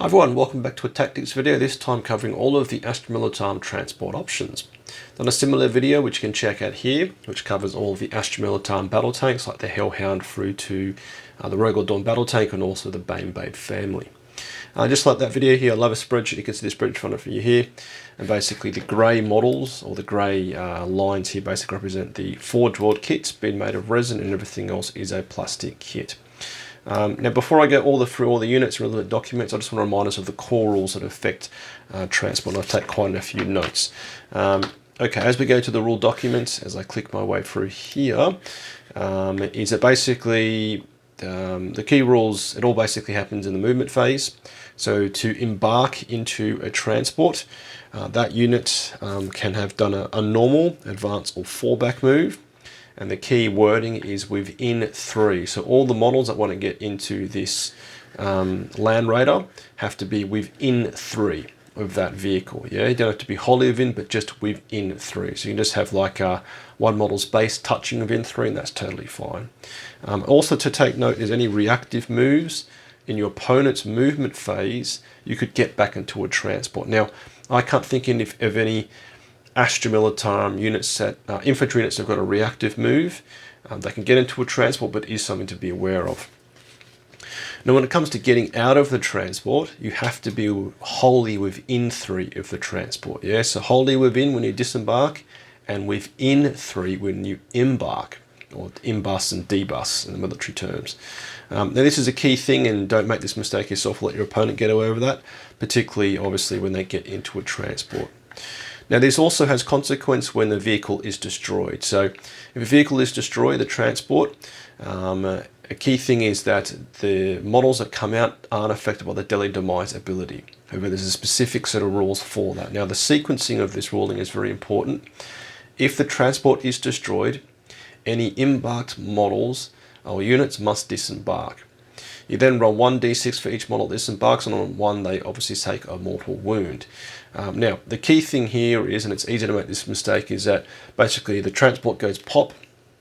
Hi everyone, welcome back to a tactics video, this time covering all of the Astra Militarum transport options. Done a similar video which you can check out here, which covers all of the Astra Militarum battle tanks like the Hellhound through to the Gorgon battle tank and also the Bane-family. Just like that video here, I love a spreadsheet. You can see the spreadsheet in front of you here, and basically the grey models or the grey lines here basically represent the Forgeworld kits being made of resin, and everything else is a plastic kit. Now, before I go through all the units and relevant documents, I just want to remind us of the core rules that affect transport. I've taken quite a few notes. Okay, as we go to the rule documents, as I click my way through here, is that basically the key rules, it all basically happens in the movement phase. So to embark into a transport, that unit can have done a normal, advance, or fallback move. And the key wording is within 3. So all the models that want to get into this Land Raider have to be within 3 of that vehicle. Yeah, you don't have to be wholly within, but just within 3. So you can just have like one model's base touching within 3, and that's totally fine. Also to take note is any reactive moves in your opponent's movement phase, you could get back into a transport. Now, I can't think of any Astra Militarum units that infantry units have got a reactive move. They can get into a transport, but it is something to be aware of. Now, when it comes to getting out of the transport, you have to be wholly within 3 of the transport. Yeah, so wholly within when you disembark, and within 3 when you embark, or imbus and debus in the military terms. Now, this is a key thing, and don't make this mistake yourself. Let your opponent get away with that, particularly, obviously, when they get into a transport. Now, this also has consequence when the vehicle is destroyed. So if a vehicle is destroyed, the transport, a key thing is that the models that come out aren't affected by the deadly demise ability. However, there's a specific set of rules for that. Now, the sequencing of this ruling is very important. If the transport is destroyed, any embarked models or units must disembark. You then roll 1d6 for each model that disembarks, and on 1 they obviously take a mortal wound. Now, the key thing here is, and it's easy to make this mistake, is that basically the transport goes pop.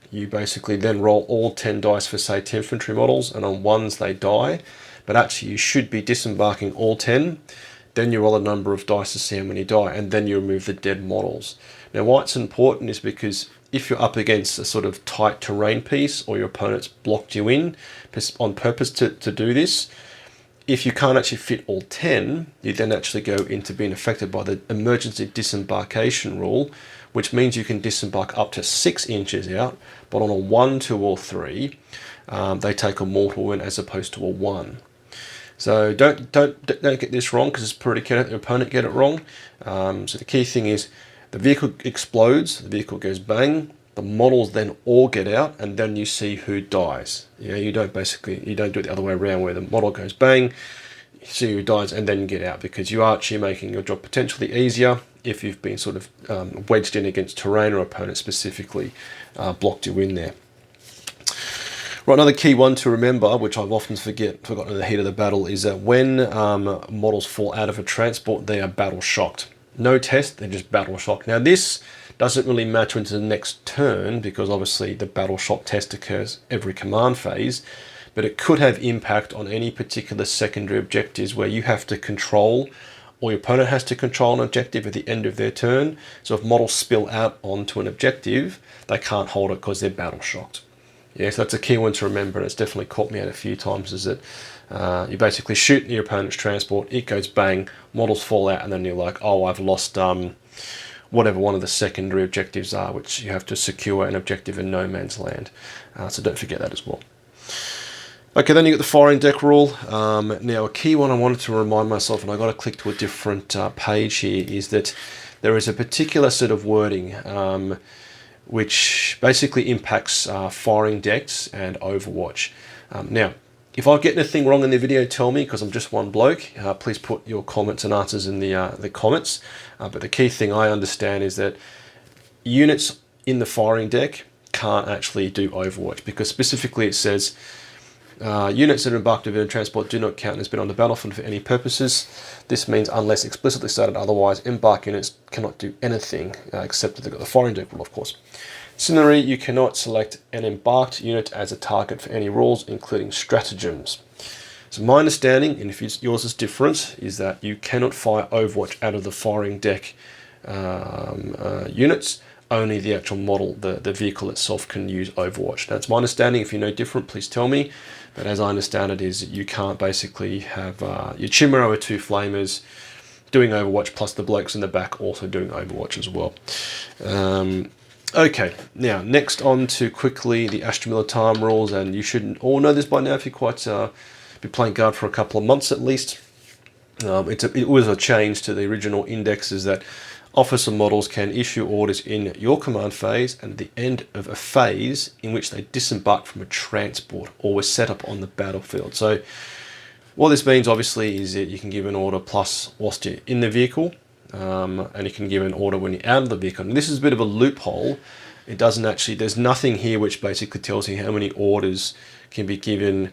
You basically then roll all 10 dice for, say, 10 infantry models, and on 1s they die. But actually you should be disembarking all 10. Then you roll a number of dice to see how many die, and then you remove the dead models. Now, why it's important is because if you're up against a sort of tight terrain piece, or your opponent's blocked you in on purpose to do this, if you can't actually fit all 10, you then actually go into being affected by the emergency disembarkation rule, which means you can disembark up to 6 inches out, but on a 1, 2, or 3, they take a mortal wound as opposed to a 1. So don't get this wrong, because it's pretty key that your opponent get it wrong. So the key thing is the vehicle explodes, the vehicle goes bang, the models then all get out, and then you see who dies. Yeah, you don't do it the other way around, where the model goes bang, you see who dies, and then you get out, because you are actually making your job potentially easier if you've been sort of wedged in against terrain, or opponent specifically blocked you in there. Right, another key one to remember, which I've often forgotten in the heat of the battle, is that when models fall out of a transport, they are battle shocked. No test, they're just battle shocked. Now, this doesn't really matter into the next turn, because obviously the battle shock test occurs every command phase, but it could have impact on any particular secondary objectives where you have to control, or your opponent has to control an objective at the end of their turn. So if models spill out onto an objective, they can't hold it because they're battle shocked. Yeah, so that's a key one to remember, and it's definitely caught me out a few times, is that you basically shoot your opponent's transport, it goes bang, models fall out, and then you're like, oh, I've lost whatever one of the secondary objectives are, which you have to secure an objective in no man's land. So don't forget that as well. Okay, then you got the firing deck rule. Now, a key one I wanted to remind myself, and I got to click to a different page here, is that there is a particular set of wording which basically impacts firing decks and Overwatch. Now, if I get anything wrong in the video, tell me, because I'm just one bloke. Please put your comments and answers in the comments. But the key thing I understand is that units in the firing deck can't actually do Overwatch, because specifically it says units that are embarked within a transport do not count as being on the battlefield for any purposes. This means, unless explicitly stated otherwise, embarked units cannot do anything except that they've got the firing deck rule, of course. Similarly, you cannot select an embarked unit as a target for any rules, including stratagems. So my understanding, and if yours is different, is that you cannot fire Overwatch out of the firing deck units. Only the actual model, the vehicle itself, can use Overwatch. That's my understanding. If you know different, please tell me. But as I understand it, is you can't basically have your Chimera with 2 flamers doing Overwatch plus the blokes in the back also doing Overwatch as well. Okay, now next on to quickly the Astra Militarum rules, and you should all know this by now if you quite been playing Guard for a couple of months at least. It was a change to the original indexes that officer models can issue orders in your command phase and at the end of a phase in which they disembark from a transport or were set up on the battlefield. So what this means obviously is that you can give an order plus whilst you're in the vehicle, and you can give an order when you're out of the vehicle. And this is a bit of a loophole. It doesn't actually, there's nothing here which basically tells you how many orders can be given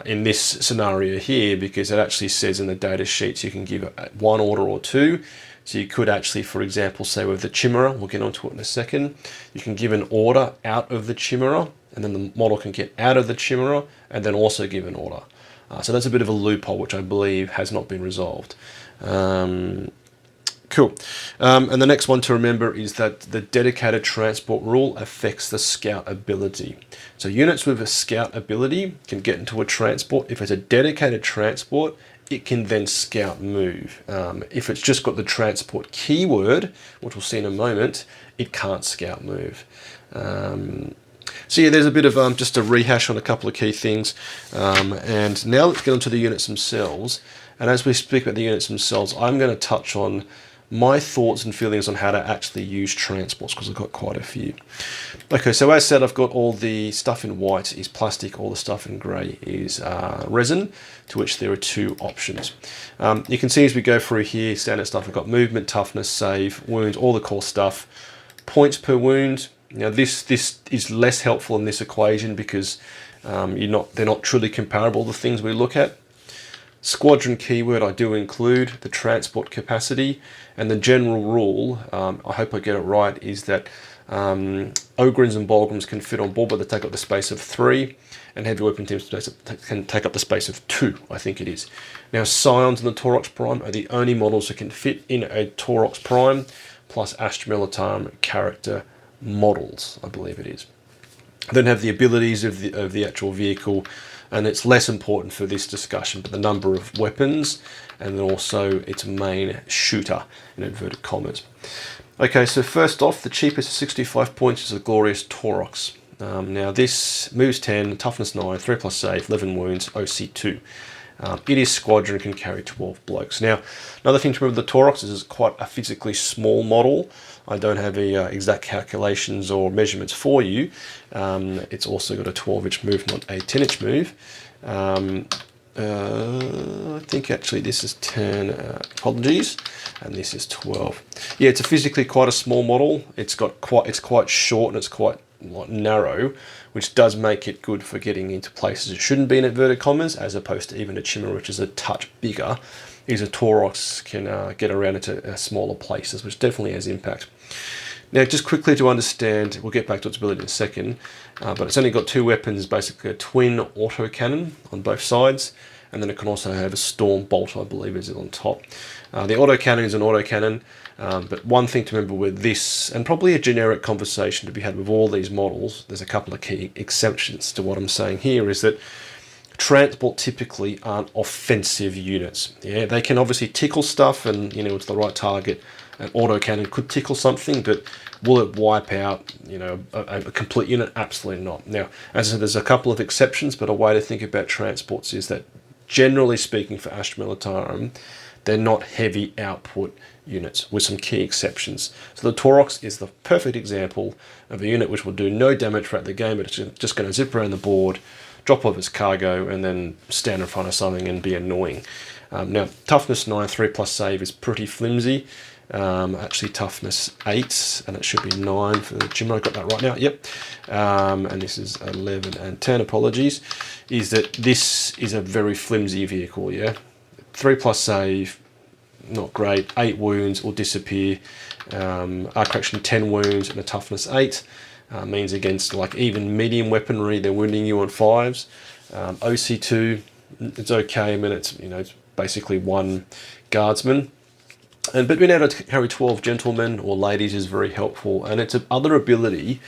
in this scenario here, because it actually says in the data sheets you can give 1 order or 2. So you could actually, for example, say with the Chimera, we'll get onto it in a second, you can give an order out of the Chimera, and then the model can get out of the Chimera, and then also give an order. So that's a bit of a loophole, which I believe has not been resolved. Cool. And the next one to remember is that the dedicated transport rule affects the scout ability. So units with a scout ability can get into a transport. If it's a dedicated transport, it can then scout move. If it's just got the transport keyword, which we'll see in a moment, it can't scout move. So yeah, there's a bit of just a rehash on a couple of key things. And now let's get onto the units themselves. And as we speak about the units themselves, I'm going to touch on my thoughts and feelings on how to actually use transports, because I've got quite a few. Okay, so as said, I've got all the stuff in white is plastic, all the stuff in grey is resin, to which there are 2 options. You can see as we go through here, standard stuff, we've got movement, toughness, save, wounds, all the core stuff. Points per wound. Now this is less helpful in this equation because they're not truly comparable, the things we look at. Squadron keyword, I do include the transport capacity, and the general rule, I hope I get it right, is that Ogrins and Bolgrams can fit on board, but they take up the space of 3, and heavy weapon teams can take up the space of 2, I think it is. Now Scions and the Taurox Prime are the only models that can fit in a Taurox Prime, plus Astra Militarum character models, I believe it is. Then have the abilities of the actual vehicle, and it's less important for this discussion, but the number of weapons, and then also its main shooter, in inverted commas. Okay, so first off, the cheapest 65 points is the glorious Taurox. Now this moves 10, toughness 9, 3 plus save, 11 wounds, OC 2. It is squadron, can carry 12 blokes. Now, another thing to remember, the Taurox is quite a physically small model. I don't have the exact calculations or measurements for you. It's also got a 12-inch move, not a 10-inch move. I think actually this is 10, apologies, and this is 12. Yeah, it's physically quite a small model. It's quite short and it's quite narrow, which does make it good for getting into places it shouldn't be in inverted commas, as opposed to even a Chimera, which is a touch bigger. Is a Taurox can get around into smaller places, which definitely has impact. Now, just quickly to understand, we'll get back to its ability in a second, but it's only got 2 weapons, basically a twin autocannon on both sides, and then it can also have a storm bolt, I believe, is on top. The autocannon is an autocannon, but one thing to remember with this, and probably a generic conversation to be had with all these models, there's a couple of key exceptions to what I'm saying here, is that transport typically aren't offensive units. Yeah, they can obviously tickle stuff, and it's the right target. An autocannon could tickle something, but will it wipe out a complete unit? Absolutely not. Now, as I said, there's a couple of exceptions, but a way to think about transports is that generally speaking for Astra Militarum, they're not heavy output units, with some key exceptions. So the Taurox is the perfect example of a unit which will do no damage throughout the game, but it's just going to zip around the board, drop off its cargo, and then stand in front of something and be annoying. Now, toughness 9, 3 plus save is pretty flimsy. Actually toughness 8, and it should be 9 for the Chimera. I got that right now, yep. And this is 11 and 10, apologies. Is that this is a very flimsy vehicle, yeah? 3 plus save, not great. 8 wounds will disappear. Correction, 10 wounds and a toughness 8. Means against like even medium weaponry, they're wounding you on 5s. OC2, it's okay. I mean, it's basically one guardsman. But being able to carry 12 gentlemen or ladies is very helpful, and its other ability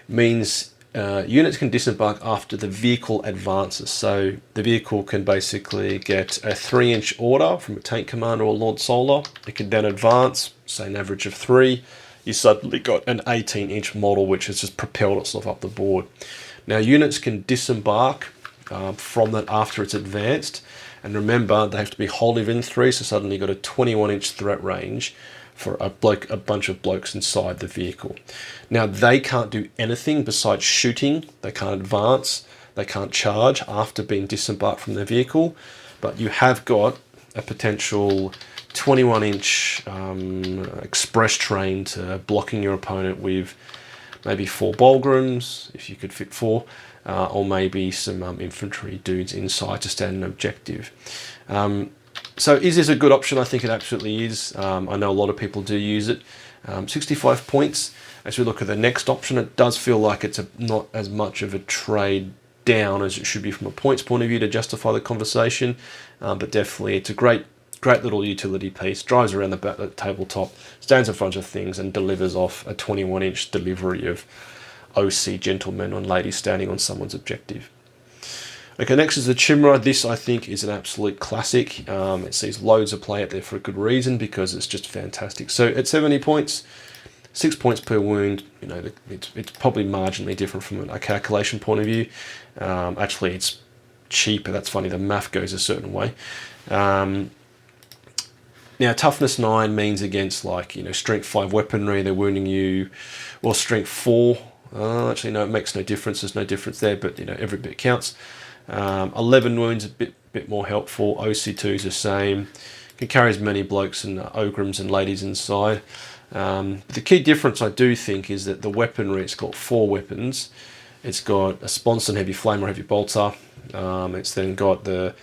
means units can disembark after the vehicle advances. So the vehicle can basically get a 3-inch order from a tank commander or Lord Solar. It can then advance, say an average of 3. You suddenly got an 18-inch model which has just propelled itself up the board. Now units can disembark from that after it's advanced, and remember they have to be wholly within 3, so suddenly you've got a 21-inch threat range for a bunch of blokes inside the vehicle. Now they can't do anything besides shooting. They can't advance, they can't charge after being disembarked from their vehicle, but you have got a potential 21-inch express train to blocking your opponent with maybe 4 Bolgrams, if you could fit 4, or maybe some infantry dudes inside to stand an objective. So is this a good option? I think it absolutely is. I know a lot of people do use it. 65 points. As we look at the next option, it does feel like it's not as much of a trade down as it should be from a points point of view to justify the conversation, but definitely it's a great little utility piece. Drives around the tabletop, stands in front of things, and delivers off a 21-inch delivery of OC gentlemen and ladies standing on someone's objective. Okay, next is the Chimera. This, I think, is an absolute classic. It sees loads of play out there for a good reason, because it's just fantastic. So at 70 points, 6 points per wound, it's probably marginally different from a calculation point of view. Actually, it's cheaper. That's funny. The math goes a certain way. Now, toughness 9 means against strength 5 weaponry, they're wounding you, or strength 4. Actually, no, it makes no difference. There's no difference there, but every bit counts. 11 wounds, a bit more helpful. OC2 is the same. Can carry as many blokes and ograms and ladies inside. The key difference, I do think, is that the weaponry, it's got 4 weapons. It's got a sponson heavy flamer, heavy bolter. It's then got the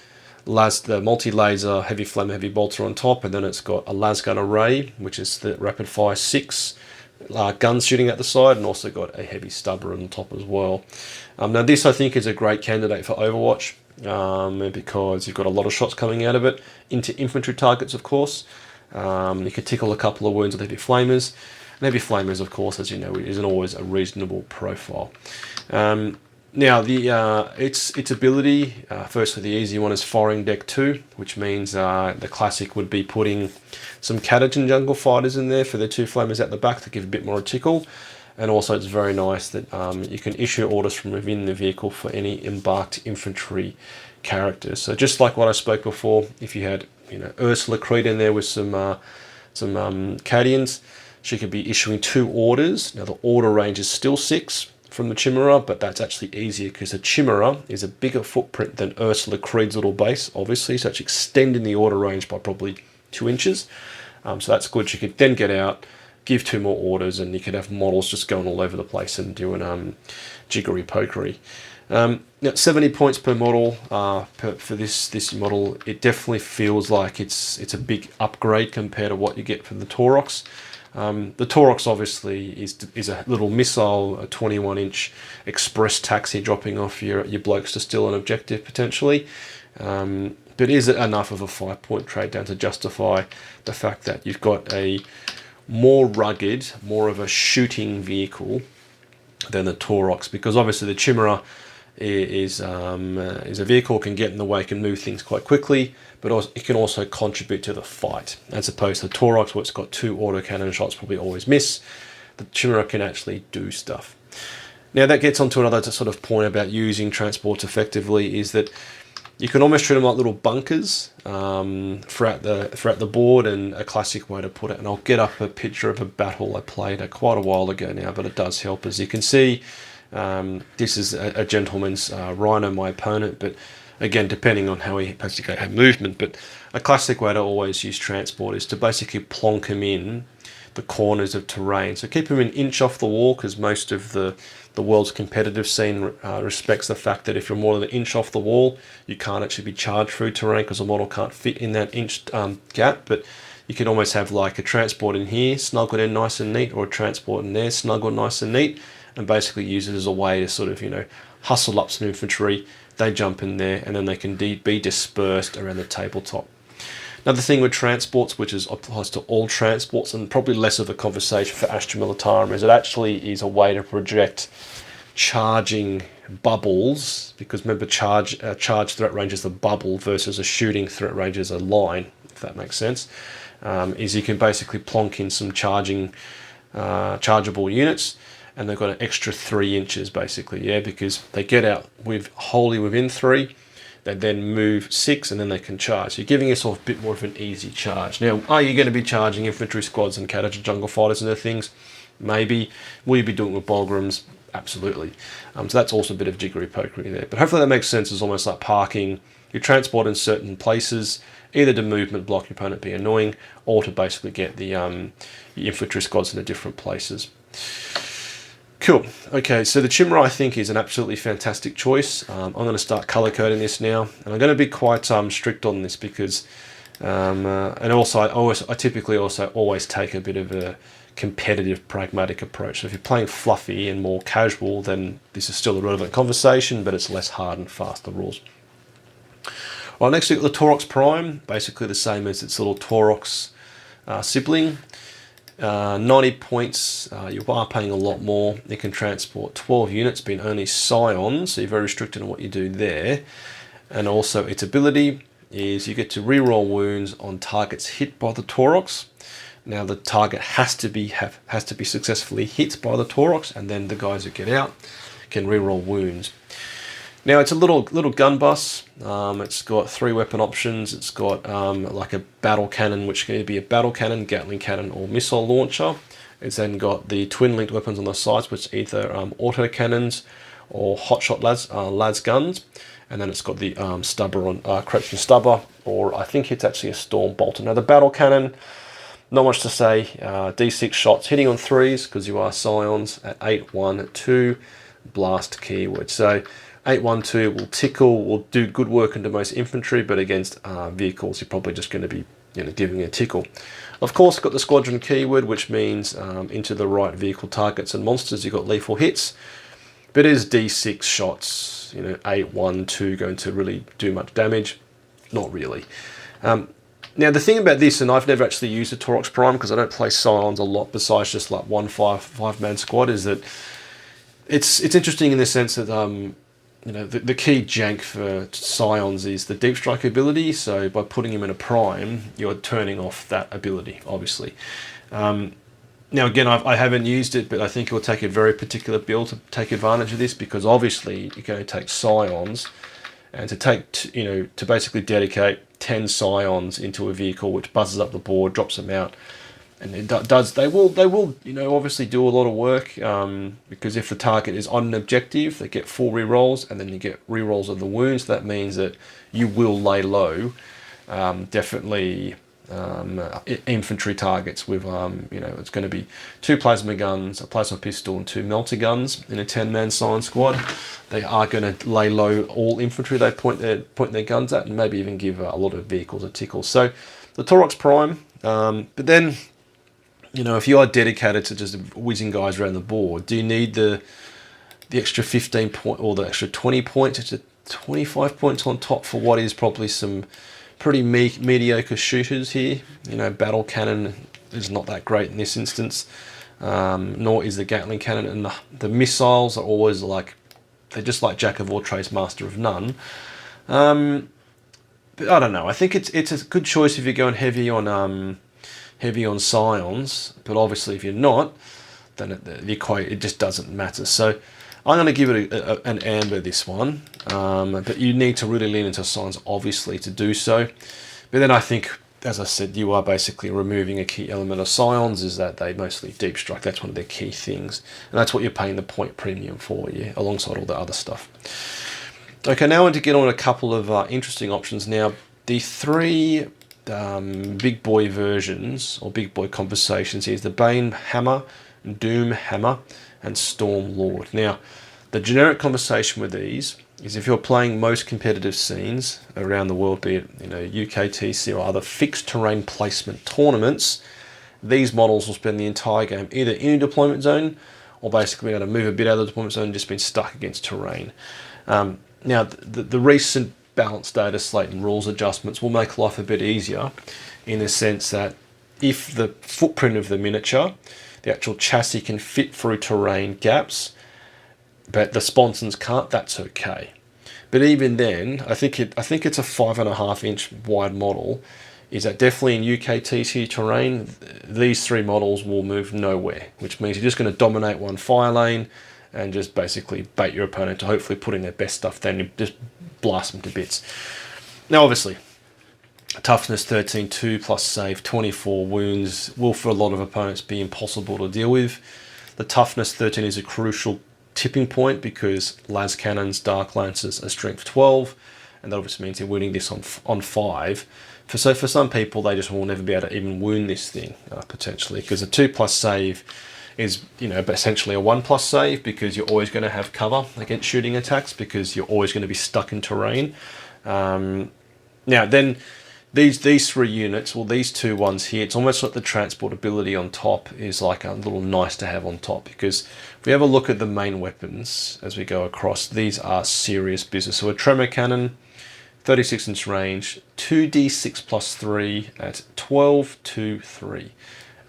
multi-laser heavy flamer, heavy bolter on top, and then it's got a lasgun array, which is the rapid fire 6 guns shooting at the side, and also got a heavy stubber on top as well. Now this, I think, is a great candidate for Overwatch, because you've got a lot of shots coming out of it into infantry targets, of course. You could tickle a couple of wounds with heavy flamers, and heavy flamers, of course, as you know, isn't always a reasonable profile. Now, its ability, firstly, the easy one is firing deck 2, which means the classic would be putting some Catagen jungle fighters in there for the 2 flamers at the back to give a bit more tickle. And also it's very nice that you can issue orders from within the vehicle for any embarked infantry characters. So just like what I spoke before, if you had Ursula Creed in there with some Cadians, she could be issuing 2 orders. Now the order range is still 6 from the Chimera, but that's actually easier because the Chimera is a bigger footprint than Ursula Creed's little base, obviously, so it's extending the order range by probably 2 inches. So that's good. You could then get out, give 2 more orders, and you could have models just going all over the place and doing jiggery pokery. Now 70 points per model for this model. It definitely feels like it's a big upgrade compared to what you get from the Taurox. The Taurox obviously is a little missile, a 21-inch express taxi dropping off your blokes to steal an objective potentially. But is it enough of a 5-point trade down to justify the fact that you've got a more rugged, more of a shooting vehicle than the Taurox? Because obviously the Chimera is a vehicle, can get in the way, can move things quite quickly, but also, it can also contribute to the fight, as opposed to the Taurox, where it's got 2 autocannon shots, probably always miss. The Chimera can actually do stuff. Now that gets onto another sort of point about using transports effectively, is that you can almost treat them like little bunkers throughout the board. And a classic way to put it, and I'll get up a picture of a battle I played quite a while ago now, but it does help. As you can see, this is a gentleman's Rhino, my opponent, but again, depending on how he basically had movement. But a classic way to always use transport is to basically plonk him in the corners of terrain. So keep him an inch off the wall, because most of the world's competitive scene respects the fact that if you're more than an inch off the wall, you can't actually be charged through terrain, because the model can't fit in that inch gap. But you can almost have like a transport in here, snuggled in nice and neat, or a transport in there, snuggled nice and neat, and basically use it as a way to sort of, hustle up some infantry, they jump in there, and then they can be dispersed around the tabletop. Another thing with transports, which applies to all transports, and probably less of a conversation for Astra Militarum, is it actually is a way to project charging bubbles, because remember, charge threat range is a bubble versus a shooting threat range is a line, if that makes sense. Is you can basically plonk in some chargeable units, and they've got an extra 3 inches basically, yeah, because they get out wholly within 3, they then move 6, and then they can charge. So you're giving yourself a bit more of an easy charge. Now, are you going to be charging infantry squads and Kataja jungle fighters and other things? Maybe. Will you be doing it with Bolgrams? Absolutely. So that's also a bit of jiggery pokery there. But hopefully that makes sense. It's almost like parking your transport in certain places, either to movement block your opponent, be annoying, or to basically get the your infantry squads into different places. Cool. Okay, so the Chimera, I think, is an absolutely fantastic choice. I'm going to start color coding this now, and I'm going to be quite strict on this because, and also I typically also always take a bit of a competitive, pragmatic approach. So if you're playing fluffy and more casual, then this is still a relevant conversation, but it's less hard and fast, the rules. Well, next we've got the Taurox Prime, basically the same as its little Taurox sibling. 90 points, you are paying a lot more. It can transport 12 units, being only Scions, so you're very restricted on what you do there. And also its ability is you get to reroll wounds on targets hit by the Taurox. Now the target has to be successfully hit by the Taurox, and then the guys who get out can reroll wounds. Now it's a little gun bus. It's got 3 weapon options. It's got like a battle cannon, which can either be a battle cannon, Gatling cannon, or missile launcher. It's then got the twin linked weapons on the sides, which are either auto cannons or hotshot lads guns. And then it's got the stubber on crouching stubber, or I think it's actually a storm bolter. Now the battle cannon, not much to say. D6 shots hitting on 3s because you are Scions at 8-1-2 blast keyword. So 8-1-2 will tickle, will do good work into most infantry, but against vehicles, you're probably just going to be giving a tickle. Of course, got the squadron keyword, which means into the right vehicle targets and monsters, you've got lethal hits. But it is D6 shots, 8-1-2 going to really do much damage? Not really. Now, the thing about this, and I've never actually used the Taurox Prime because I don't play Scions a lot besides just like one five-man squad, is that it's interesting in the sense that the key jank for Scions is the deep strike ability. So by putting him in a prime, you're turning off that ability, obviously. Now again, I haven't used it, but I think it will take a very particular build to take advantage of this, because obviously you're going to take Scions, and to basically dedicate 10 Scions into a vehicle which buzzes up the board, drops them out. And they will obviously do a lot of work, because if the target is on an objective, they get 4 rerolls, and then you get rerolls of the wounds. That means that you will lay low, definitely infantry targets with it's going to be 2 plasma guns, a plasma pistol, and 2 melter guns in a 10-man Scion squad. They are going to lay low all infantry they point their guns at, and maybe even give a lot of vehicles a tickle. So the Taurox Prime, but then, if you are dedicated to just whizzing guys around the board, do you need the extra 15 point or the extra 20 points? It's 25 points on top for what is probably some pretty mediocre shooters here. Battle cannon is not that great in this instance, nor is the Gatling cannon, and the missiles are always they're just like jack of all trades, master of none. But I don't know. I think it's a good choice if you're going heavy on Scions, but obviously if you're not, then it just doesn't matter. So I'm going to give it an amber, this one, but you need to really lean into Scions, obviously, to do so. But then I think, as I said, you are basically removing a key element of Scions, is that they mostly deep strike. That's one of their key things, and that's what you're paying the point premium for, yeah, alongside all the other stuff. Okay, now I want to get on a couple of interesting options. Now, the 3 big boy versions, or big boy conversations, here is the Bane Hammer, Doom Hammer, and Storm Lord. Now, the generic conversation with these is if you're playing most competitive scenes around the world, be it UKTC or other fixed terrain placement tournaments, these models will spend the entire game either in a deployment zone, or basically being able to move a bit out of the deployment zone and just being stuck against terrain. Now, the recent balanced data slate and rules adjustments will make life a bit easier in the sense that if the footprint of the miniature, the actual chassis can fit through terrain gaps, but the sponsons can't, that's okay. But even then, I think it's a 5.5-inch wide model. Is that definitely in UKTC terrain? These three models will move nowhere, which means you're just going to dominate one fire lane and just basically bait your opponent to hopefully put in their best stuff, then you just blast them to bits. Now, obviously, toughness 13, 2 plus save, 24 wounds will for a lot of opponents be impossible to deal with. The toughness 13 is a crucial tipping point because las cannons, dark lancers are strength 12, and that obviously means you're winning this on 5. So for some people, they just will never be able to even wound this thing potentially, because a 2 plus save is, you know, essentially a 1 plus save because you're always going to have cover against shooting attacks because you're always going to be stuck in terrain. Now then, these three units, well, these two ones here, it's almost like the transportability on top is like a little nice to have on top, because if we have a look at the main weapons as we go across, these are serious business. So a tremor cannon, 36-inch range, 2d6 plus 3 at 12, 2, 3.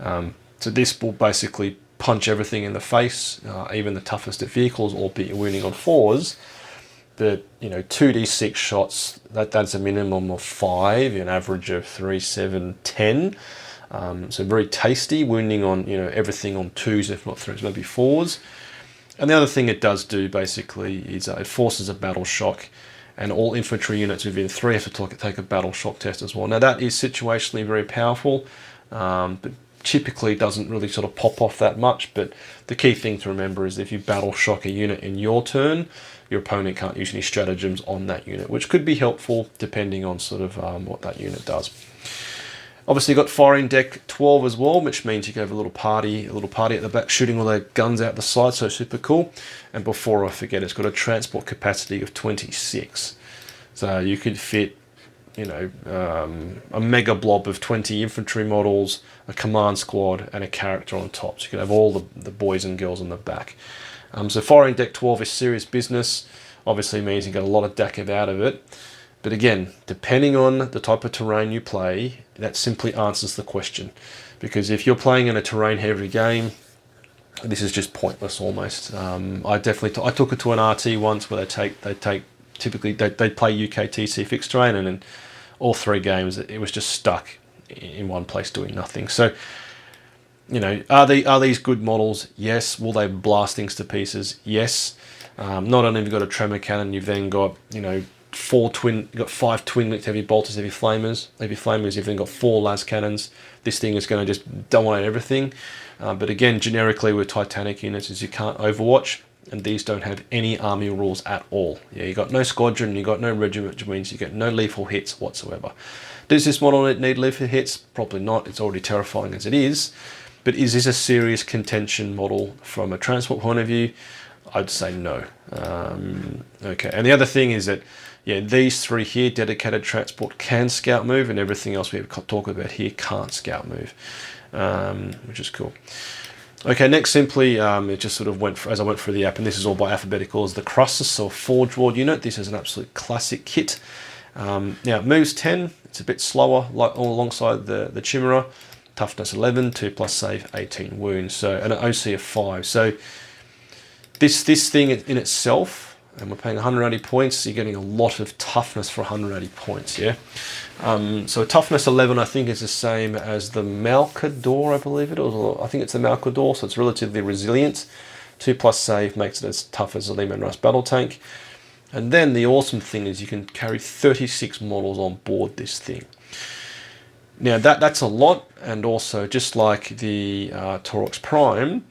So this will basically punch everything in the face, even the toughest of vehicles, albeit you're winning on 4s. But, you know, 2d6 shots, that's a minimum of 5, an average of 3, 7, 10. So very tasty, wounding on, you know, everything on 2s, if not 3s, maybe 4s. And the other thing it does do, basically, is it forces a battle shock, and all infantry units within 3 have to take a battle shock test as well. Now, that is situationally very powerful, but typically doesn't really sort of pop off that much. But the key thing to remember is if you battle shock a unit in your turn, your opponent can't use any stratagems on that unit, which could be helpful depending on sort of what that unit does. Obviously, you've got firing deck 12 as well, which means you can have a little party at the back, shooting all their guns out the side, so super cool. And before I forget, it's got a transport capacity of 26. So you could fit, you know, a mega blob of 20 infantry models, a command squad, and a character on top. So you can have all the boys and girls on the back. So firing deck 12 is serious business. Obviously means you get a lot of DACAV out of it. But again, depending on the type of terrain you play, that simply answers the question. Because if you're playing in a terrain-heavy game, this is just pointless almost. I took it to an RT once where they typically play UKTC fixed terrain, and in all 3 games it was just stuck in one place doing nothing. So, you know, are these good models? Yes. Will they blast things to pieces? Yes. Not only have you got a tremor cannon, you've then got, you know, 5 twin-linked heavy bolters, heavy flamers. You've then got 4 las cannons. This thing is going to just dominate everything. But again, generically with Titanic units, is you can't overwatch, and these don't have any army rules at all. Yeah, you got no squadron, you got no regiment, which means you get no lethal hits whatsoever. Does this model need lethal hits? Probably not. It's already terrifying as it is. But is this a serious contention model from a transport point of view? I'd say no. Okay, and the other thing is that, yeah, these 3 here, dedicated transport, can scout move, and everything else we have talked about here can't scout move, which is cool. Okay, next simply, it just sort of as I went through the app, and this is all by alphabetical, is the Crussus, so Forgeworld unit. This is an absolute classic kit. Now, it moves 10. It's a bit slower, like all alongside the Chimera. Toughness 11, 2 plus save, 18 wounds, so, and an OC of 5. So this thing in itself, and we're paying 180 points, you're getting a lot of toughness for 180 points, yeah? So toughness 11, I think, is the same as the Malcador, I believe it is. I think it's the Malcador, so it's relatively resilient. 2 plus save makes it as tough as a Lehman Russ battle tank. And then the awesome thing is you can carry 36 models on board this thing. Now that's a lot, and also just like the Taurox Prime,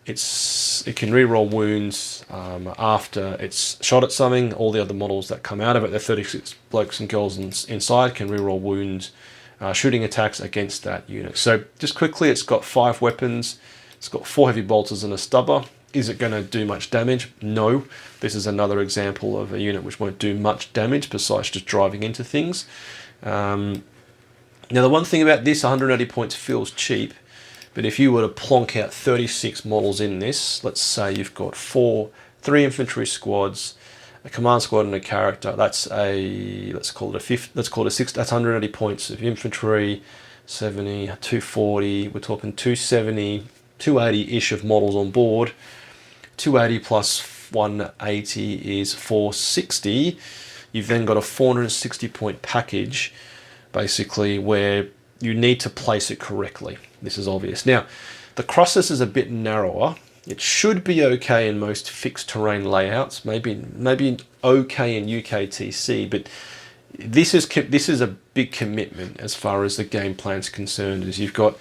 it can reroll wounds after it's shot at something. All the other models that come out of it, the 36 blokes and girls inside, can reroll wounds, shooting attacks against that unit. So just quickly, it's got 5 weapons. It's got 4 heavy bolters and a stubber. Is it going to do much damage? No. This is another example of a unit which won't do much damage besides just driving into things. Now, the one thing about this, 180 points feels cheap, but if you were to plonk out 36 models in this, let's say you've got 3 infantry squads, a command squad and a character. That's a, let's call it a 6, that's 180 points of infantry, 70, 240, we're talking 270, 280-ish of models on board. 280 plus 180 is 460. You've then got a 460 point package, basically, where you need to place it correctly. This is obvious. Now, the crosses is a bit narrower. It should be okay in most fixed terrain layouts, maybe okay in UKTC, but this is a big commitment as far as the game plan's concerned, as you've got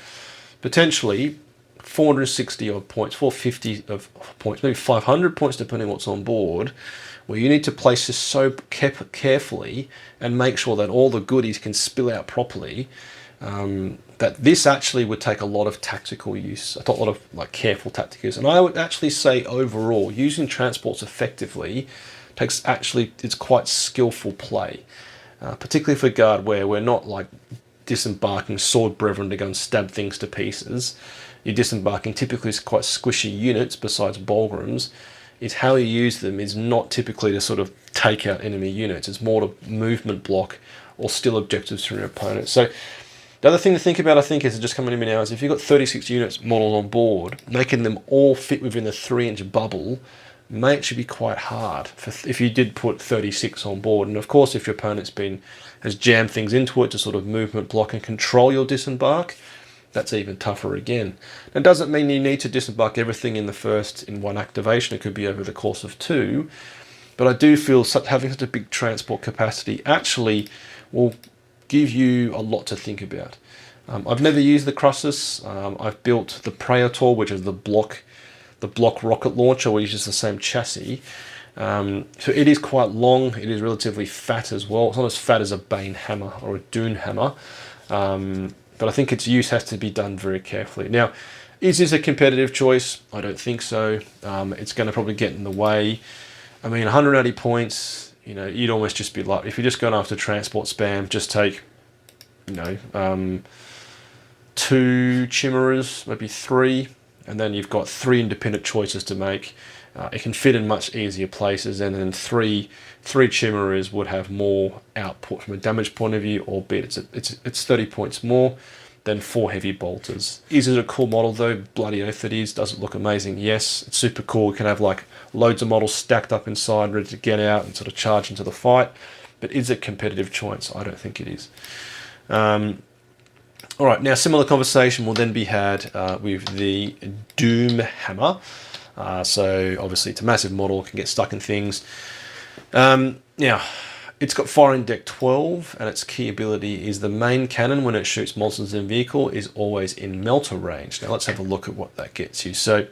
potentially 460 odd points, 450 of points, maybe 500 points depending on what's on board, where you need to place this so carefully and make sure that all the goodies can spill out properly, that this actually would take a lot of tactical use, a lot of like careful tactical use. And I would actually say overall, using transports effectively it's quite skillful play, particularly for guard, where we're not like disembarking sword brethren to go and stab things to pieces. You're disembarking typically quite squishy units besides Bolgrams. Is how you use them is not typically to sort of take out enemy units. It's more to movement block or steal objectives from your opponent. So the other thing to think about, I think, is just coming to me now, is if you've got 36 units models on board, making them all fit within the 3-inch bubble may actually be quite hard if you did put 36 on board. And of course, if your opponent's has jammed things into it to sort of movement block and control your disembark, that's even tougher again. Now, it doesn't mean you need to disembark everything in one activation. It could be over the course of 2. But I do feel having such a big transport capacity actually will give you a lot to think about. I've never used the Crussus. I've built the Praetor, which is the block rocket launcher, which uses the same chassis. So it is quite long. It is relatively fat as well. It's not as fat as a Bane hammer or a Dune hammer. But I think its use has to be done very carefully. Now, is this a competitive choice? I don't think so. It's going to probably get in the way. I mean, 180 points, you'd almost just be like, if you're just going after transport spam, just take, 2 Chimeras, maybe 3, and then you've got 3 independent choices to make. It can fit in much easier places, and then three Chimeras would have more output from a damage point of view, albeit it's 30 points more than 4 heavy bolters. Is it a cool model though? Bloody oath it is. Does it look amazing? Yes, it's super cool. You can have like loads of models stacked up inside, ready to get out and sort of charge into the fight. But is it competitive choice? I don't think it is. All right, now similar conversation will then be had with the Doom Hammer. So obviously it's a massive model, can get stuck in things. Now, it's got firing deck 12, and its key ability is the main cannon, when it shoots monsters in vehicle, is always in melter range. Now let's have a look at what that gets you. So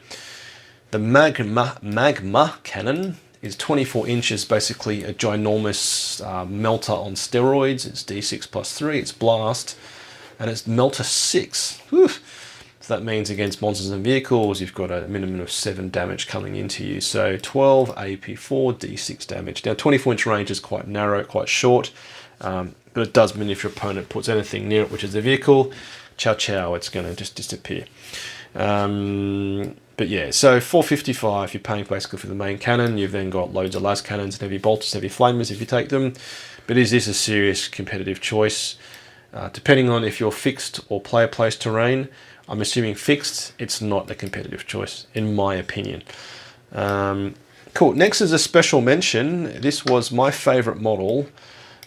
the magma cannon is 24 inches, basically a ginormous melter on steroids. It's D6 plus 3, it's blast, and it's melter 6. Whew. So that means against monsters and vehicles, you've got a minimum of 7 damage coming into you. So 12 AP4, D6 damage. Now 24-inch range is quite narrow, quite short, but it does mean if your opponent puts anything near it, which is a vehicle, ciao ciao, it's going to just disappear. But yeah, so 455, you're paying basically for the main cannon. You've then got loads of las cannons and heavy bolters, heavy flamers if you take them. But is this a serious competitive choice? Depending on if you're fixed or player placed terrain, I'm assuming fixed, it's not a competitive choice, in my opinion. Cool, next is a special mention. This was my favourite model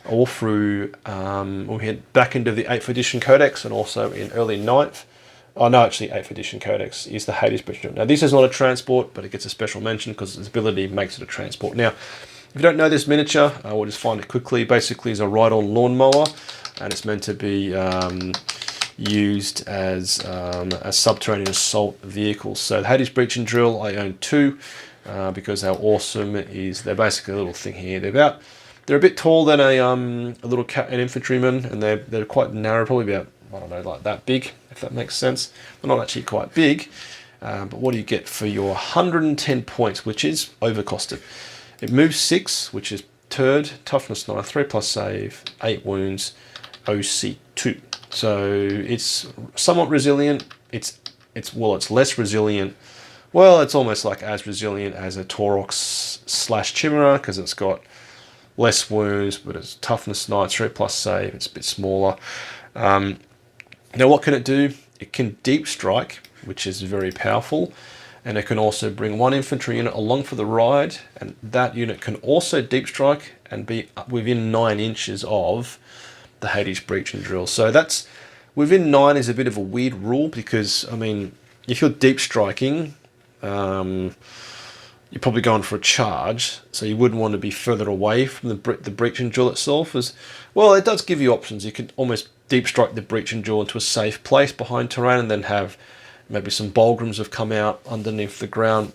all through, we had back into the 8th edition codex and also in early 9th. Oh no, actually 8th edition codex is the Hades Bridge. Now this is not a transport, but it gets a special mention because its ability makes it a transport. Now, if you don't know this miniature, we'll just find it quickly. Basically, it's a ride-on lawnmower, and it's meant to be used as a subterranean assault vehicle. So the Hades Breach and Drill, I own 2 because how awesome is. They're basically a little thing here. They're a bit taller than an infantryman, and they're quite narrow, probably about, I don't know, like that big, if that makes sense. They're not actually quite big, but what do you get for your 110 points, which is overcosted? It moves 6, which is turd, toughness 9, 3 plus save, 8 wounds, OC 2. So it's somewhat resilient. It's less resilient Well, it's almost like as resilient as a Taurox / Chimera, because it's got less wounds, but it's toughness 9, 3 plus save. It's a bit smaller. Now, what can it do? It can deep strike, which is very powerful, and it can also bring 1 infantry unit along for the ride, and that unit can also deep strike and be within 9 inches of the Hades breach and drill. So that's within 9 is a bit of a weird rule, because I mean, if you're deep striking, you're probably going for a charge, so you wouldn't want to be further away from the breach and drill itself. As well, it does give you options. You can almost deep strike the breach and drill into a safe place behind terrain, and then have maybe some Bulgrams have come out underneath the ground,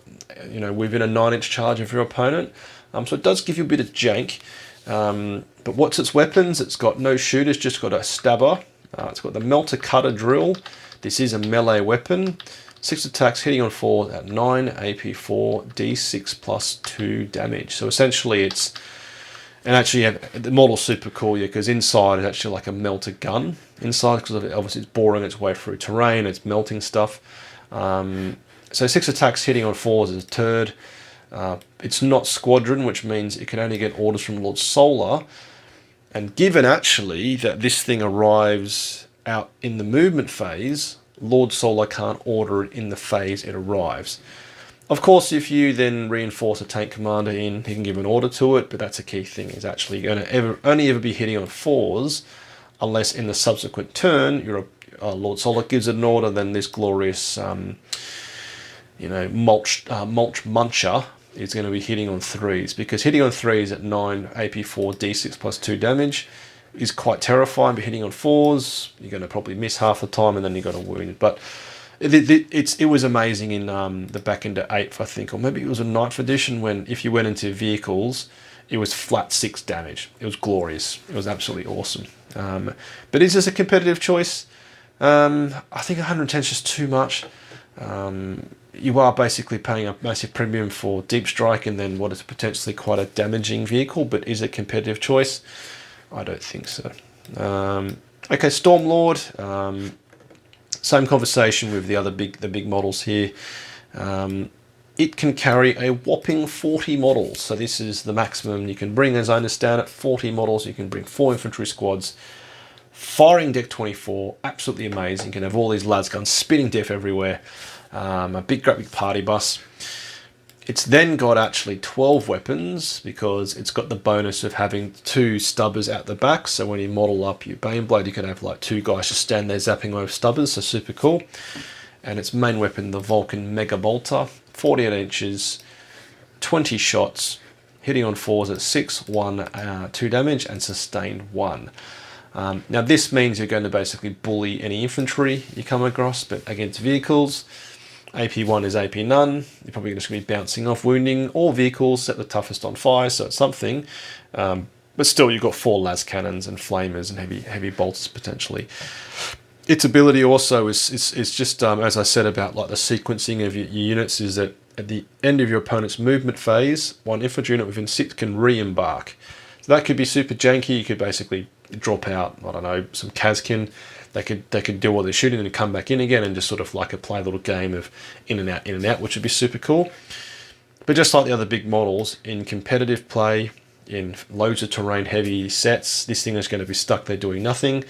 you know, within a 9-inch charge of your opponent. So it does give you a bit of jank. But what's its weapons? It's got no shooters, just got a stabber. It's got the melter cutter drill. This is a melee weapon. 6 attacks, hitting on 4 at 9, AP4, D6 plus 2 damage. So essentially it's, and actually the model's super cool, yeah, because inside is actually like a melter gun inside, because obviously it's boring its way through terrain, it's melting stuff. So 6 attacks, hitting on 4 is a turd. It's not squadron, which means it can only get orders from Lord Solar. And given actually that this thing arrives out in the movement phase, Lord Solar can't order it in the phase it arrives. Of course, if you then reinforce a tank commander in, he can give an order to it, but that's a key thing. Is actually going to only ever be hitting on 4s, unless in the subsequent turn Lord Solar gives it an order. Then this glorious, mulch muncher is going to be hitting on 3s, because hitting on 3s at 9 AP4 D6 plus 2 damage is quite terrifying. But hitting on 4s, you're going to probably miss half the time, and then you got a wound. But it was amazing in the back into 8th, I think, or maybe it was a 9th edition, when if you went into vehicles, it was flat 6 damage. It was glorious. It was absolutely awesome. But is this a competitive choice? I think 110 is just too much. You are basically paying a massive premium for deep strike, and then what is potentially quite a damaging vehicle. But is it a competitive choice? I don't think so. Okay, Stormlord. Same conversation with the big models here. It can carry a whopping 40 models. So this is the maximum you can bring, as I understand it. 40 models. You can bring 4 infantry squads. Firing deck 24, absolutely amazing. You can have all these las guns spitting death everywhere. A great big party bus. It's then got actually 12 weapons, because it's got the bonus of having 2 stubbers at the back. So when you model up your Baneblade, you can have like 2 guys just stand there zapping away with stubbers. So super cool. And its main weapon, the Vulcan Mega Bolter, 48 inches, 20 shots, hitting on 4s at 6, 1, 2 damage, and sustained 1. Now this means you're going to basically bully any infantry you come across, but against vehicles, AP1 is AP none. You're probably just going to be bouncing off, wounding all vehicles, set the toughest on fire, so it's something. But still, you've got 4 las cannons and flamers and heavy bolters potentially. Its ability also is just, as I said about like the sequencing of your units, is that at the end of your opponent's movement phase, 1 infantry unit within 6 can re-embark. So that could be super janky. You could basically drop out, I don't know, some Kazkin. They could do what they're shooting and come back in again, and just sort of like play a little game of in and out, which would be super cool. But just like the other big models, in competitive play, in loads of terrain heavy sets, this thing is going to be stuck there doing nothing.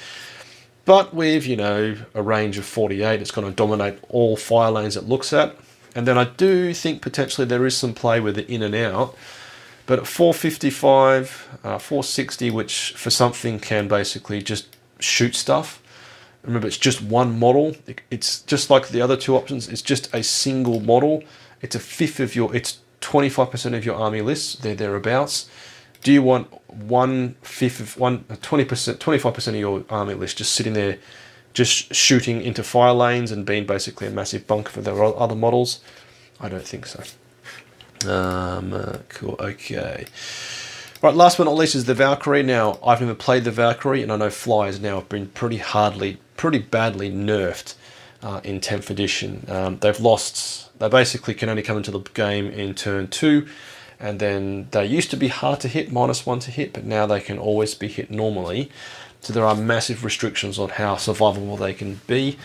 But with, a range of 48, it's going to dominate all fire lanes it looks at. And then I do think potentially there is some play with the in and out. But at 455, 460, which for something can basically just shoot stuff. Remember, it's just 1 model. It's just like the other 2 options. It's just a single model. It's it's 25% of your army list. They're thereabouts. Do you want 25% of your army list just sitting there, just shooting into fire lanes and being basically a massive bunker for the other models? I don't think so. Cool. Okay. Right, last but not least is the Valkyrie. Now, I've never played the Valkyrie, and I know flyers now have been pretty badly nerfed in 10th edition. They basically can only come into the game in turn 2, and then they used to be hard to hit, -1 to hit, but now they can always be hit normally. So there are massive restrictions on how survivable they can be.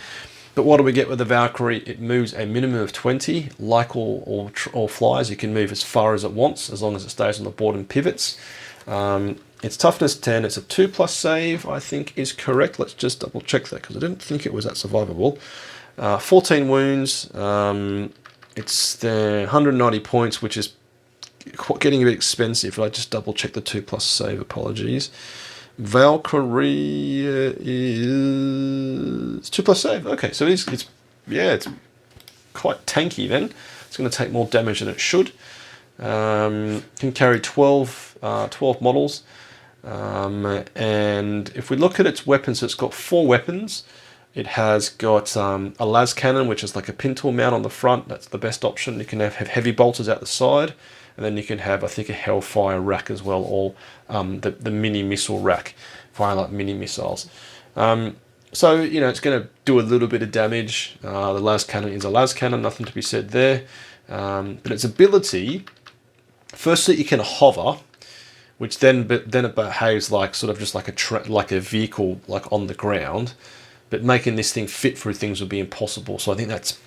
But what do we get with the Valkyrie? It moves a minimum of 20. Like all flyers, you can move as far as it wants, as long as it stays on the board and pivots. It's toughness 10. It's a 2+ save, I think is correct. Let's just double check that, because I didn't think it was that survivable. 14 wounds. It's the 190 points, which is getting a bit expensive. I just double check the 2+ save. Apologies. Valkyrie is 2+ save. Okay, so it's quite tanky then. It's going to take more damage than it should. Can carry 12 models. And if we look at its weapons, it's got 4 weapons. It has got a las cannon, which is like a pintle mount on the front. That's the best option. You can have heavy bolters out the side. And then you can have, I think, a Hellfire rack as well, or the mini missile rack, fire like mini missiles. So, you know, it's going to do a little bit of damage. The las cannon is a las cannon, nothing to be said there. But its ability, firstly, it can hover, which then it behaves like sort of just like a vehicle, like on the ground. But making this thing fit through things would be impossible. So I think that's.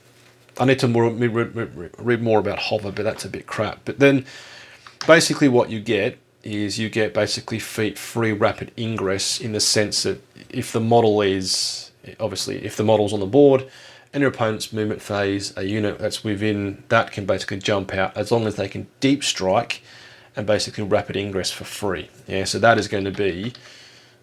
I need to read more about hover, but that's a bit crap. But then, basically, what you get is basically free rapid ingress, in the sense that if the model is if the model's on the board and your opponent's movement phase, a unit that's within that can basically jump out, as long as they can deep strike and basically rapid ingress for free. Yeah, so that is going to be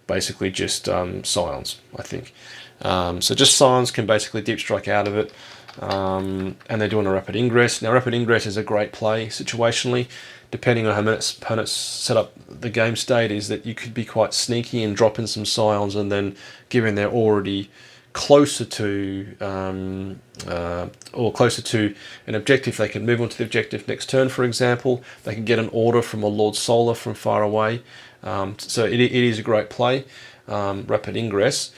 basically just Scions, I think. So just Scions can basically deep strike out of it. And they're doing a rapid ingress. Now, rapid ingress is a great play situationally, depending on how opponents set up the game state, is that you could be quite sneaky and drop in some Scions, and then, given they're already closer to an objective, they can move on to the objective next turn, for example. They can get an order from a Lord Solar from far away. So it is a great play, rapid ingress.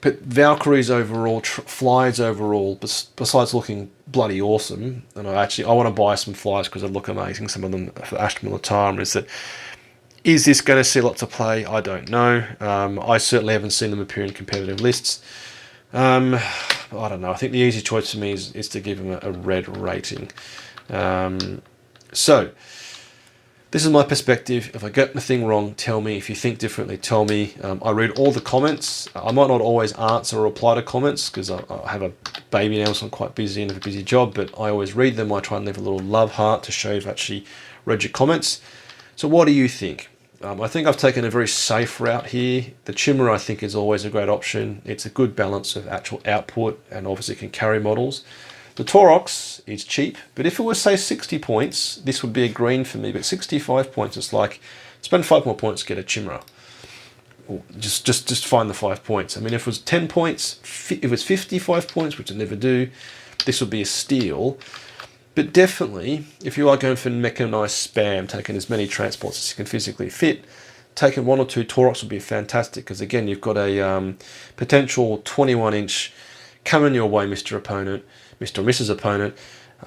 But Valkyrie's overall, flies overall, besides looking bloody awesome, and I want to buy some flies because they look amazing, some of them for Astra Militarum, is this going to see lots of play? I don't know. I certainly haven't seen them appear in competitive lists. I don't know. I think the easy choice for me is to give them a red rating. So, this is my perspective. If I get anything wrong, tell me. If you think differently, tell me. I read all the comments. I might not always answer or reply to comments because I have a baby now, so I'm quite busy and have a busy job, but I always read them. I try and leave a little love heart to show you've actually read your comments. So what do you think? I think I've taken a very safe route here. The Chimera, I think, is always a great option. It's a good balance of actual output and obviously can carry models. The Taurox is cheap, but if it was, say, 60 points, this would be a green for me. But 65 points, it's like, spend 5 more points to get a Chimera. Or just find the 5 points. I mean, if it was 10 points, if it was 55 points, which I never do, this would be a steal. But definitely, if you are going for mechanized spam, taking as many transports as you can physically fit, taking 1 or 2 Taurox would be fantastic, because again, you've got a potential 21-inch coming your way, Mr. Opponent, Mr. or Mrs. Opponent,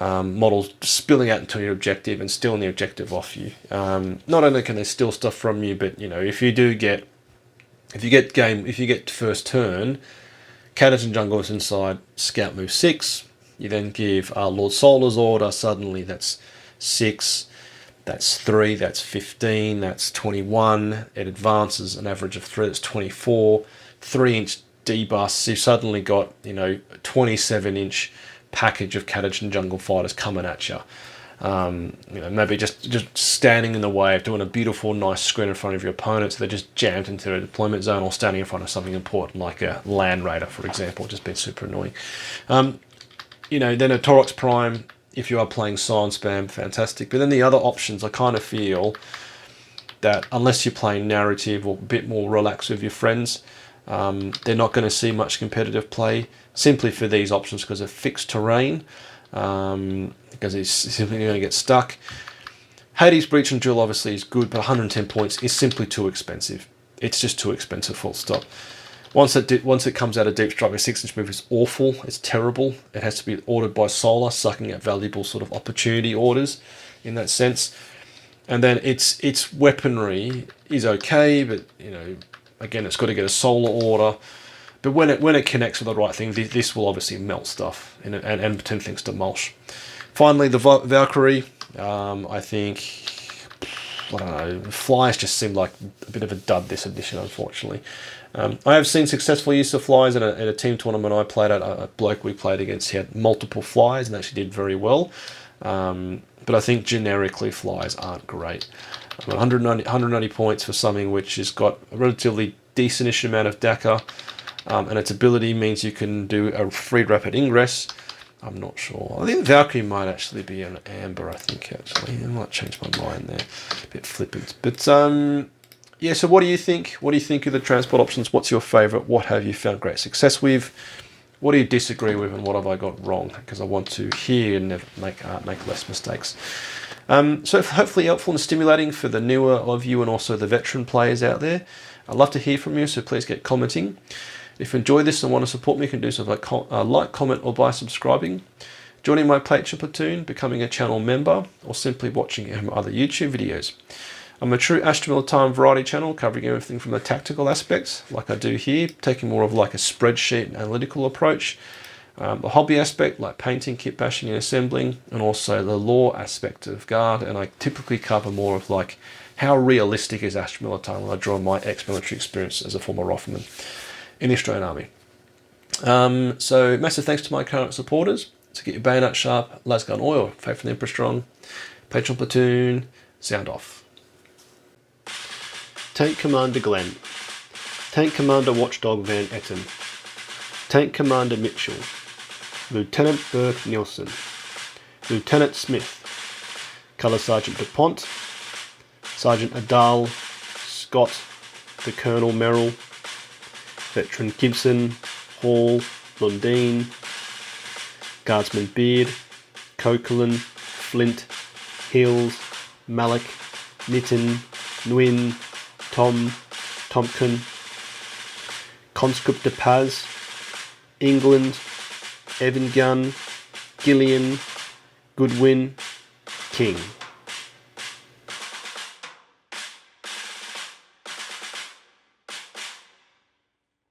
models spilling out into your objective and stealing the objective off you. Not only can they steal stuff from you, but you know, if you get first turn, Cadets and Junglers inside, Scout move 6. You then give Lord Solar's order. Suddenly, that's 6. That's 3. That's 15. That's 21. It advances an average of 3. That's 24. 3-inch debuffs. You've suddenly got, you know, a 27-inch package of Cadets and Jungle Fighters coming at you. You know, maybe just standing in the way of doing a beautiful, nice screen in front of your opponent, so they're just jammed into a deployment zone, or standing in front of something important like a Land Raider, for example, just being super annoying. You know, then a Taurox Prime, if you are playing Science Spam, fantastic. But then the other options, I kind of feel that unless you're playing narrative or a bit more relaxed with your friends, they're not going to see much competitive play, simply for these options because of fixed terrain, because it's simply going to get stuck. Hades Breach and Duel obviously is good, but 110 points is simply too expensive. It's just too expensive, full stop. Once it comes out of deep strike, a 6-inch move is awful. It's terrible. It has to be ordered by Solar, sucking at valuable sort of opportunity orders in that sense. And then its weaponry is okay, but you know, again, it's got to get a Solar order. But when it connects with the right thing, this will obviously melt stuff and turn things to mulch. Finally, the Valkyrie. I think, I don't know, flies just seem like a bit of a dud this edition, unfortunately. I have seen successful use of flies in a team tournament I played at. A bloke we played against, he had multiple flies and actually did very well. But I think generically flies aren't great. 190 points for something which has got a relatively decentish amount of DACA, and its ability means you can do a free rapid ingress. I'm not sure. I think Valkyrie might actually be an amber, I think, actually. I might change my mind there. A bit flippant. But, yeah, so what do you think? What do you think of the transport options? What's your favourite? What have you found great success with? What do you disagree with, and what have I got wrong? Because I want to hear and never make less mistakes. So hopefully helpful and stimulating for the newer of you and also the veteran players out there. I'd love to hear from you, so please get commenting. If you enjoy this and want to support me, you can do so by like, comment, or by subscribing, joining my Patreon platoon, becoming a channel member, or simply watching my other YouTube videos. I'm a true Astra Militarum variety channel, covering everything from the tactical aspects, like I do here, taking more of like a spreadsheet and analytical approach, the hobby aspect, like painting, kit bashing and assembling, and also the lore aspect of Guard, and I typically cover more of like how realistic is Astra Militarum when I draw my ex-military experience as a former rifleman in the Australian Army. So massive thanks to my current supporters. So get your bayonet sharp, las gun oil, faith in the Emperor strong, Patreon platoon, sound off. Tank Commander Glenn, Tank Commander Watchdog Van Etten, Tank Commander Mitchell, Lieutenant Burke Nielsen, Lieutenant Smith, Colour Sergeant DuPont, Sergeant Adal, Scott, the Colonel Merrill, Veteran Gibson, Hall, Lundeen, Guardsman Beard, Coquelin, Flint, Hills, Malik, Nitton, Nguyen, Tom, Tompkin, Conscript de Paz, England, Evan Gunn, Gillian, Goodwin, King.